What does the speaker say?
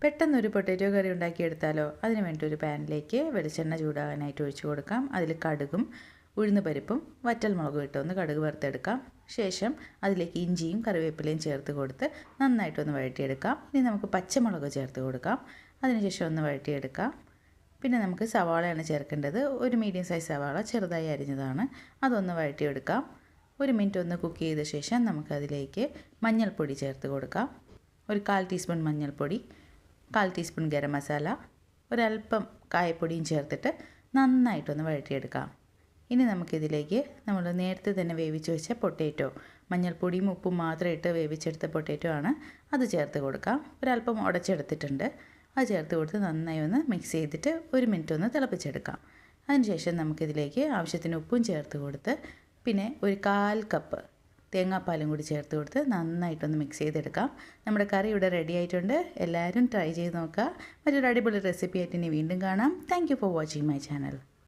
പെട്ടെന്നൊരു പൊട്ടാറ്റോ കറി ഉണ്ടാക്കിയെടുത്താലോ? അതിന് വേണ്ടി ഒരു പാനിലേക്ക് വെളിച്ചെണ്ണ ചൂടാകാനായിട്ട് ഒഴിച്ചു കൊടുക്കാം. അതിൽ കടുകും ഉഴുന്ന് പരിപ്പും വറ്റൽമുളകും ഇട്ടൊന്ന് കടുക് വറുത്തെടുക്കാം. ശേഷം അതിലേക്ക് ഇഞ്ചിയും കറിവേപ്പിലയും ചേർത്ത് കൊടുത്ത് നന്നായിട്ടൊന്ന് വഴറ്റിയെടുക്കാം. ഇനി നമുക്ക് പച്ചമുളക് ചേർത്ത് കൊടുക്കാം. അതിനുശേഷം ഒന്ന് വഴറ്റിയെടുക്കാം. പിന്നെ നമുക്ക് സവാളയാണ് ചേർക്കേണ്ടത്. ഒരു മീഡിയം സൈസ് സവാള ചെറുതായി അരിഞ്ഞതാണ്. അതൊന്ന് വഴറ്റിയെടുക്കാം. ഒരു മിനിറ്റ് ഒന്ന് കുക്ക് ചെയ്ത ശേഷം നമുക്കതിലേക്ക് മഞ്ഞൾപ്പൊടി ചേർത്ത് കൊടുക്കാം. ഒരു 1/4 ടീസ്പൂൺ മഞ്ഞൾപ്പൊടി, 1/4 ടീസ്പൂൺ ഗരം മസാല, ഒരല്പം കായപ്പൊടിയും ചേർത്തിട്ട് നന്നായിട്ടൊന്ന് വഴറ്റിയെടുക്കാം. ഇനി നമുക്കിതിലേക്ക് നമ്മൾ നേരത്തെ തന്നെ വേവിച്ച് വെച്ച പൊട്ടാറ്റോ, മഞ്ഞൾപ്പൊടിയും ഉപ്പും മാത്രം ഇട്ട് വേവിച്ചെടുത്ത പൊട്ടാറ്റോ ആണ്, അത് ചേർത്ത് കൊടുക്കാം. ഒരല്പം ഉടച്ചെടുത്തിട്ടുണ്ട്. അത് ചേർത്ത് കൊടുത്ത് നന്നായി ഒന്ന് മിക്സ് ചെയ്തിട്ട് ഒരു മിനിറ്റ് ഒന്ന് തിളപ്പിച്ചെടുക്കാം. അതിനുശേഷം നമുക്കിതിലേക്ക് ആവശ്യത്തിന് ഉപ്പും ചേർത്ത് കൊടുത്ത് പിന്നെ ഒരു 1/4 കപ്പ് തേങ്ങാപ്പാലും കൂടി ചേർത്ത് കൊടുത്ത് നന്നായിട്ടൊന്ന് മിക്സ് ചെയ്തെടുക്കാം. നമ്മുടെ കറി ഇവിടെ റെഡി ആയിട്ടുണ്ട്. എല്ലാവരും ട്രൈ ചെയ്ത് നോക്കുക. മറ്റൊരു അടിപൊളി റെസിപ്പി ആയിട്ട് ഇനി വീണ്ടും കാണാം. Thank you for watching my channel.